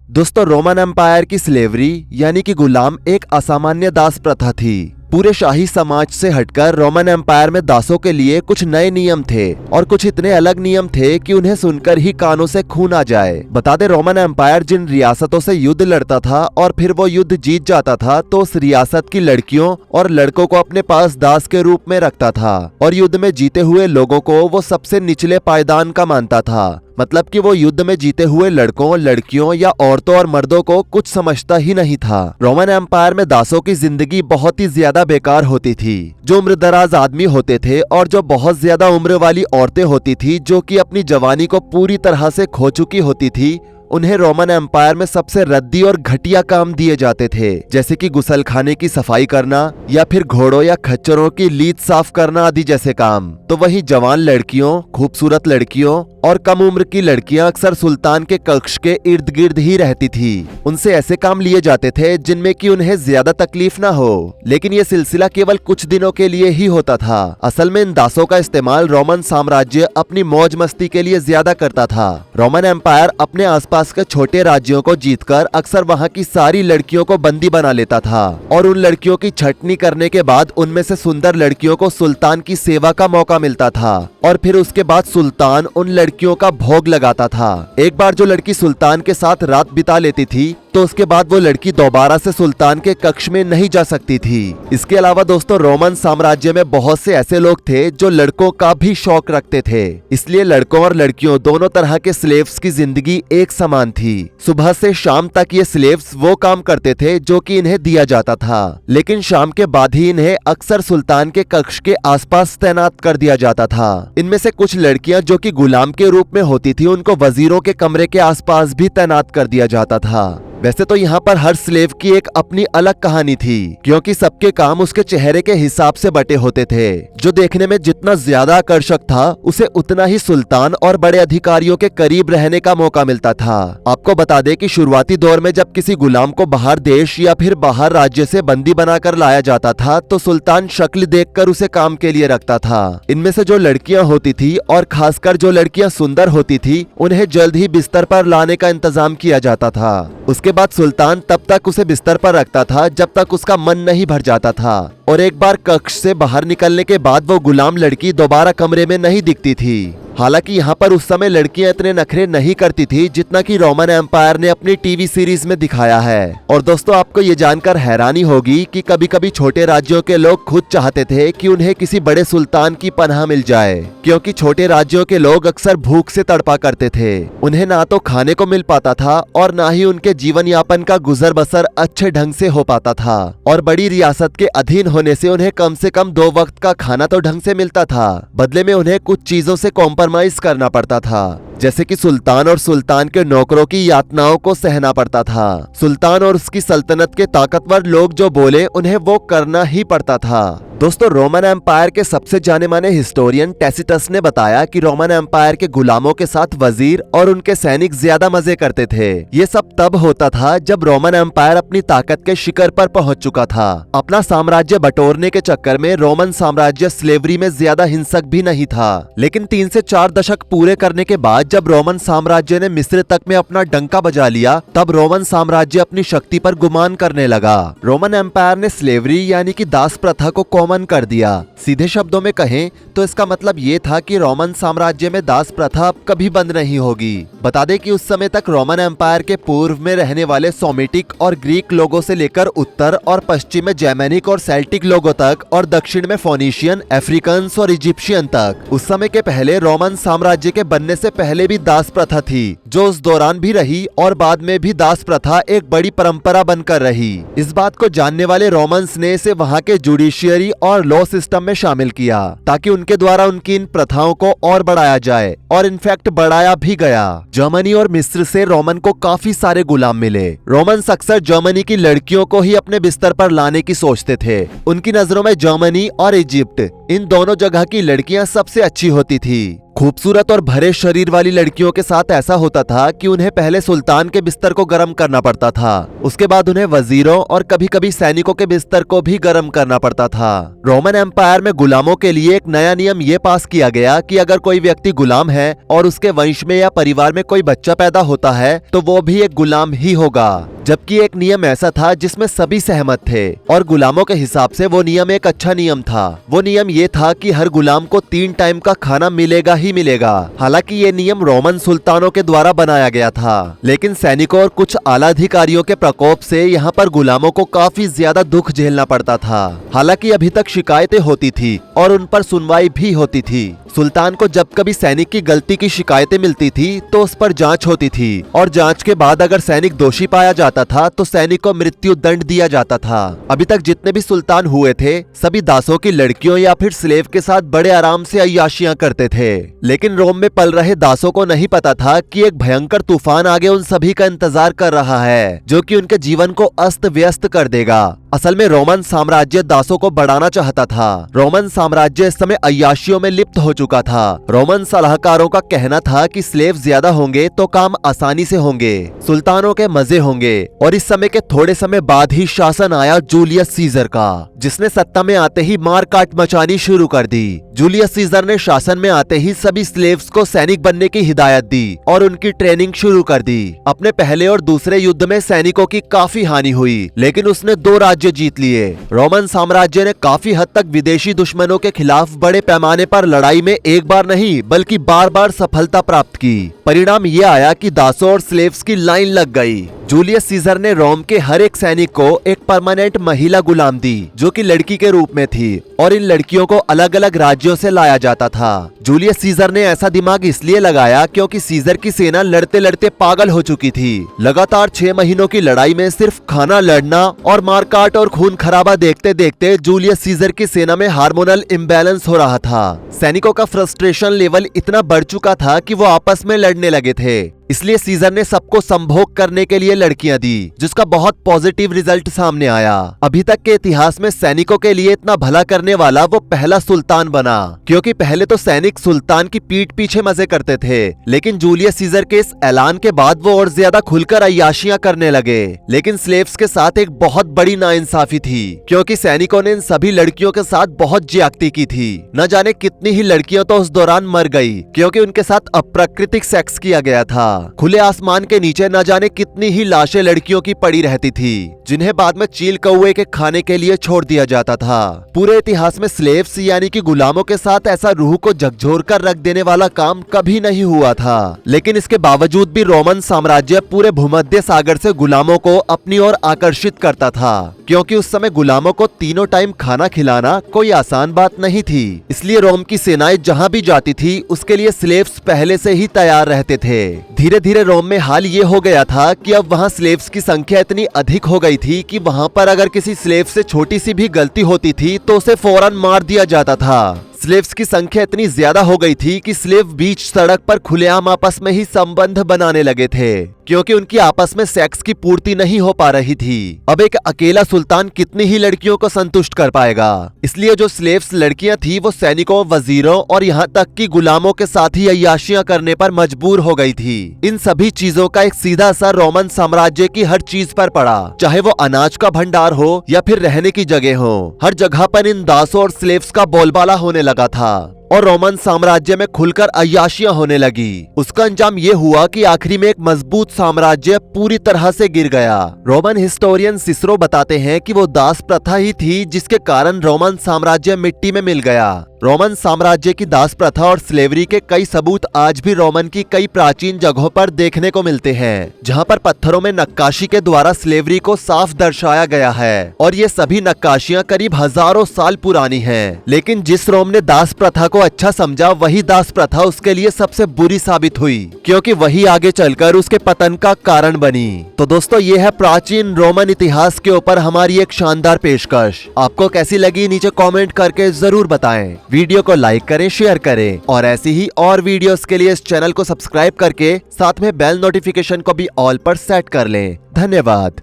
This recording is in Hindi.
दोस्तों, रोमन एम्पायर की स्लेवरी यानी कि गुलाम एक असामान्य दास प्रथा थी। पूरे शाही समाज से हटकर रोमन एम्पायर में दासों के लिए कुछ नए नियम थे और कुछ इतने अलग नियम थे कि उन्हें सुनकर ही कानों से खून आ जाए। बता दे, रोमन एम्पायर जिन रियासतों से युद्ध लड़ता था और फिर वो युद्ध जीत जाता था तो उस रियासत की लड़कियों और लड़कों को अपने पास दास के रूप में रखता था और युद्ध में जीते हुए लोगों को वो सबसे निचले पायदान का मानता था। मतलब कि वो युद्ध में जीते हुए लड़कों, लड़कियों या औरतों और मर्दों को कुछ समझता ही नहीं था। रोमन एम्पायर में दासों की जिंदगी बहुत ही ज्यादा बेकार होती थी। जो उम्रदराज आदमी होते थे और जो बहुत ज्यादा उम्र वाली औरतें होती थी जो कि अपनी जवानी को पूरी तरह से खो चुकी होती थी, उन्हें रोमन एम्पायर में सबसे रद्दी और घटिया काम दिए जाते थे, जैसे कि गुसलखाने की सफाई करना या फिर घोड़ों या खच्चरों की लीद साफ करना आदि जैसे काम। तो वही जवान लड़कियों, खूबसूरत लड़कियों और कम उम्र की लड़कियां अक्सर सुल्तान के कक्ष के इर्द गिर्द ही रहती थी। उनसे ऐसे काम लिए जाते थे जिनमें कि उन्हें ज्यादा तकलीफ ना हो, लेकिन ये सिलसिला केवल कुछ दिनों के लिए ही होता था। असल में इन दासों का इस्तेमाल रोमन साम्राज्य अपनी मौज मस्ती के लिए ज्यादा करता था। रोमन एम्पायर अपने आसपास के छोटे राज्यों को जीतकर अक्सर वहां की सारी लड़कियों को बंदी बना लेता था और उन लड़कियों की छटनी करने के बाद उनमें से सुंदर लड़कियों को सुल्तान की सेवा का मौका मिलता था और फिर उसके बाद सुल्तान उन लड़कियों का भोग लगाता था। एक बार जो लड़की सुल्तान के साथ रात बिता लेती थी तो उसके बाद वो लड़की दोबारा से सुल्तान के कक्ष में नहीं जा सकती थी। इसके अलावा दोस्तों, रोमन साम्राज्य में बहुत से ऐसे लोग थे जो लड़कों का भी शौक रखते थे, इसलिए लड़कों और लड़कियों दोनों तरह के स्लेव्स की जिंदगी एक समान थी। सुबह से शाम तक ये स्लेव्स वो काम करते थे जो कि इन्हें दिया जाता था, लेकिन शाम के बाद ही इन्हें अक्सर सुल्तान के कक्ष के आसपास तैनात कर दिया जाता था। इनमें से कुछ लड़कियां जो कि गुलाम के रूप में होती थी, उनको वजीरों के कमरे के आसपास भी तैनात कर दिया जाता था। वैसे तो यहाँ पर हर स्लेव की एक अपनी अलग कहानी थी, क्योंकि सबके काम उसके चेहरे के हिसाब से बटे होते थे। जो देखने में जितना ज्यादा आकर्षक था उसे उतना ही सुल्तान और बड़े अधिकारियों के करीब रहने का मौका मिलता था। आपको बता दें कि शुरुआती दौर में जब किसी गुलाम को बाहर देश या फिर बाहर राज्य से बंदी बनाकर लाया जाता था तो सुल्तान शक्ल देखकर उसे काम के लिए रखता था। इनमें से जो लड़कियां होती थी और खासकर जो लड़कियां सुंदर होती थी, उन्हें जल्द ही बिस्तर पर लाने का इंतजाम किया जाता था। उसके बाद सुल्तान तब तक उसे बिस्तर पर रखता था जब तक उसका मन नहीं भर जाता था और एक बार कक्ष से बाहर निकलने के बाद वो गुलाम लड़की दोबारा कमरे में नहीं दिखती थी। हालांकि यहाँ पर उस समय लड़कियां इतने नखरे नहीं करती थी जितना कि रोमन एम्पायर ने अपनी टीवी सीरीज में दिखाया है। और दोस्तों, आपको ये जानकर हैरानी होगी कि कभी कभी छोटे राज्यों के लोग खुद चाहते थे कि उन्हें किसी बड़े सुल्तान की पनाह मिल जाए, क्योंकि छोटे राज्यों के लोग अक्सर भूख से तड़पा करते थे। उन्हें ना तो खाने को मिल पाता था और ना ही उनके जीवन यापन का गुजर बसर अच्छे ढंग से हो पाता था, और बड़ी रियासत के अधीन होने से उन्हें कम से कम 2 वक्त का खाना तो ढंग से मिलता था। बदले में उन्हें कुछ चीजों से कॉम्प्रोमाइज करना पड़ता था, जैसे कि सुल्तान और सुल्तान के नौकरों की यातनाओं को सहना पड़ता था। सुल्तान और उसकी सल्तनत के ताकतवर लोग जो बोले उन्हें वो करना ही पड़ता था। दोस्तों, रोमन एम्पायर के सबसे जाने माने हिस्टोरियन टैसिटस ने बताया कि रोमन एम्पायर के गुलामों के साथ वजीर और उनके सैनिक ज्यादा मजे करते थे। ये सब तब होता था जब रोमन एम्पायर अपनी ताकत के शिखर पर पहुंच चुका था। अपना साम्राज्य बटोरने के चक्कर में रोमन साम्राज्य स्लेवरी में ज्यादा हिंसक भी नहीं था, लेकिन 3 से 4 दशक पूरे करने के बाद जब रोमन साम्राज्य ने मिस्र तक में अपना डंका बजा लिया, तब रोमन साम्राज्य अपनी शक्ति पर गुमान करने लगा। रोमन एम्पायर ने स्लेवरी यानी कि दास प्रथा को कॉमन कर दिया। सीधे शब्दों में कहें तो इसका मतलब ये था कि रोमन साम्राज्य में दास प्रथा अब कभी बंद नहीं होगी। बता दें कि उस समय तक रोमन एम्पायर के पूर्व में रहने वाले सोमेटिक और ग्रीक लोगों से लेकर उत्तर और पश्चिम में जैमेनिक और सेल्टिक लोगों तक और दक्षिण में फोनिशियन, अफ्रीकन्स और इजिप्शियन तक, उस समय के पहले रोमन साम्राज्य के बनने से पहले भी दास प्रथा थी, जो उस दौरान भी रही और बाद में भी दास प्रथा एक बड़ी परंपरा बनकर रही। इस बात को जानने वाले रोमन्स ने इसे वहां के जुडिशियरी और लॉ सिस्टम में शामिल किया ताकि उनके द्वारा उनकी इन प्रथाओं को और बढ़ाया जाए, और इनफैक्ट बढ़ाया भी गया। जर्मनी और मिस्र से रोमन को काफी सारे गुलाम मिले। रोमन्स अक्सर जर्मनी की लड़कियों को ही अपने बिस्तर पर लाने की सोचते थे। उनकी नजरों में जर्मनी और इजिप्ट इन दोनों जगह की लड़कियां सबसे अच्छी होती थी। खूबसूरत और भरे शरीर वाली लड़कियों के साथ ऐसा होता था कि उन्हें पहले सुल्तान के बिस्तर को गर्म करना पड़ता था, उसके बाद उन्हें वजीरों और कभी कभी सैनिकों के बिस्तर को भी गर्म करना पड़ता था। रोमन एम्पायर में गुलामों के लिए एक नया नियम ये पास किया गया कि अगर कोई व्यक्ति गुलाम है और उसके वंश में या परिवार में कोई बच्चा पैदा होता है तो वो भी एक गुलाम ही होगा। जबकि एक नियम ऐसा था जिसमें सभी सहमत थे और गुलामों के हिसाब से वो नियम एक अच्छा नियम था। वो नियम ये था कि हर गुलाम को 3 टाइम का खाना मिलेगा ही मिलेगा। हालांकि ये नियम रोमन सुल्तानों के द्वारा बनाया गया था, लेकिन सैनिकों और कुछ आला अधिकारियों के प्रकोप से यहाँ पर गुलामों को काफी ज्यादा दुख झेलना पड़ता था। हालांकि अभी तक शिकायतें होती थी और उन पर सुनवाई भी होती थी। सुल्तान को जब कभी सैनिक की गलती की शिकायतें मिलती थी तो उस पर जांच होती थी और जांच के बाद अगर सैनिक दोषी पाया जाता था तो सैनिक को मृत्यु दंड दिया जाता था। अभी तक जितने भी सुल्तान हुए थे सभी दासों की लड़कियों या फिर स्लेव के साथ बड़े आराम से अय्याशियां करते थे। लेकिन रोम में पल रहे दासों को नहीं पता था कि एक भयंकर तूफान आगे उन सभी का इंतजार कर रहा है जो कि उनके जीवन को अस्त व्यस्त कर देगा। असल में रोमन साम्राज्य दासों को बढ़ाना चाहता था। रोमन साम्राज्य इस समय अय्याशियों में लिप्त हो चुका था। रोमन सलाहकारों का कहना था कि स्लेव ज्यादा होंगे तो काम आसानी से होंगे, सुल्तानों के मजे होंगे। और इस समय के थोड़े समय बाद ही शासन आया जूलियस सीजर का, जिसने सत्ता में आते ही मार काट मचानी शुरू कर दी। जूलियस सीजर ने शासन में आते ही सभी स्लेव्स को सैनिक बनने की हिदायत दी और उनकी ट्रेनिंग शुरू कर दी। अपने पहले और दूसरे युद्ध में सैनिकों की काफी हानि हुई, लेकिन उसने 2 राज्य जीत लिए। रोमन साम्राज्य ने काफी हद तक विदेशी दुश्मनों के खिलाफ बड़े पैमाने पर लड़ाई में एक बार नहीं बल्कि बार बार सफलता प्राप्त की। परिणाम ये आया कि दासों और स्लेव्स की लाइन लग गई। जूलियस सीजर ने रोम के हर एक सैनिक को एक परमानेंट महिला गुलाम दी जो कि लड़की के रूप में थी और इन लड़कियों को अलग अलग राज्यों से लाया जाता था। जूलियस सीजर ने ऐसा दिमाग इसलिए लगाया क्योंकि सीजर की सेना लड़ते लड़ते पागल हो चुकी थी। लगातार 6 महीनों की लड़ाई में सिर्फ खाना लड़ना और मारकाट और खून खराबा देखते देखते जूलियस सीजर की सेना में हार्मोनल इम्बैलेंस हो रहा था। सैनिकों का फ्रस्ट्रेशन लेवल इतना बढ़ चुका था कि वो आपस में लड़ने लगे थे। इसलिए सीजर ने सबको संभोग करने के लिए लड़कियां दी, जिसका बहुत पॉजिटिव रिजल्ट सामने आया। अभी तक के इतिहास में सैनिकों के लिए इतना भला करने वाला वो पहला सुल्तान बना, क्योंकि पहले तो सैनिक सुल्तान की पीठ पीछे मजे करते थे, लेकिन जूलियस सीजर के इस ऐलान के बाद वो और ज्यादा खुलकर अय्याशियां करने लगे। लेकिन स्लेव्स के साथ एक बहुत बड़ी नाइंसाफी थी, क्योंकि सैनिकों ने इन सभी लड़कियों के साथ बहुत ज्यादती की थी। न जाने कितनी ही लड़कियां तो उस दौरान मर गई क्योंकि उनके साथ अप्राकृतिक सेक्स किया गया था। खुले आसमान के नीचे न जाने कितनी ही लाशें लड़कियों की पड़ी रहती थी, जिन्हें बाद में चील कौवे के खाने के लिए छोड़ दिया जाता था। पूरे इतिहास में स्लेव्स यानी कि गुलामों के साथ ऐसा रूह को झकझोर कर रख देने वाला काम कभी नहीं हुआ था। लेकिन इसके बावजूद भी रोमन साम्राज्य पूरे भूमध्य सागर से गुलामों को अपनी ओर आकर्षित करता था, क्योंकि उस समय गुलामों को 3 टाइम खाना खिलाना कोई आसान बात नहीं थी। इसलिए रोम की सेनाएं जहां भी जाती थी उसके लिए स्लेव्स पहले से ही तैयार रहते थे। धीरे धीरे रोम में हाल ये हो गया था कि अब वहां स्लेव्स की संख्या इतनी अधिक हो गई थी कि वहां पर अगर किसी स्लेव से छोटी सी भी गलती होती थी तो उसे फौरन मार दिया जाता था। स्लेव्स की संख्या इतनी ज्यादा हो गई थी कि स्लेव बीच सड़क पर खुलेआम आपस में ही संबंध बनाने लगे थे, क्योंकि उनकी आपस में सेक्स की पूर्ति नहीं हो पा रही थी। अब एक अकेला सुल्तान कितनी ही लड़कियों को संतुष्ट कर पाएगा। इसलिए जो स्लेव्स लड़कियां थी वो सैनिकों, वजीरों और यहाँ तक कि गुलामों के साथ ही अय्याशियां करने पर मजबूर हो गई थी। इन सभी चीजों का एक सीधा असर रोमन साम्राज्य की हर चीज पर पड़ा, चाहे वो अनाज का भंडार हो या फिर रहने की जगह हो। हर जगह पर इन दासों और स्लेव्स का बोलबाला होने लगा था और रोमन साम्राज्य में खुलकर अय्याशियां होने लगी। उसका अंजाम ये हुआ कि आखिरी में एक मजबूत साम्राज्य पूरी तरह से गिर गया। रोमन हिस्टोरियन सिसरो बताते हैं कि वो दास प्रथा ही थी जिसके कारण रोमन साम्राज्य मिट्टी में मिल गया। रोमन साम्राज्य की दास प्रथा और स्लेवरी के कई सबूत आज भी रोमन की कई प्राचीन जगहों पर देखने को मिलते हैं, जहां पर पत्थरों में नक्काशी के द्वारा स्लेवरी को साफ दर्शाया गया है। और ये सभी नक्काशियां करीब हजारों साल पुरानी हैं। लेकिन जिस रोम ने दास प्रथा को अच्छा समझा वही दास प्रथा उसके लिए सबसे बुरी साबित हुई, क्योंकि वही आगे चलकर उसके पतन का कारण बनी। तो दोस्तों ये है प्राचीन रोमन इतिहास के ऊपर हमारी एक शानदार पेशकश। आपको कैसी लगी नीचे कमेंट करके जरूर बताएं। वीडियो को लाइक करें, शेयर करें और ऐसी ही और वीडियोस के लिए इस चैनल को सब्सक्राइब करके साथ में बेल नोटिफिकेशन को भी ऑल पर सेट कर लें। धन्यवाद।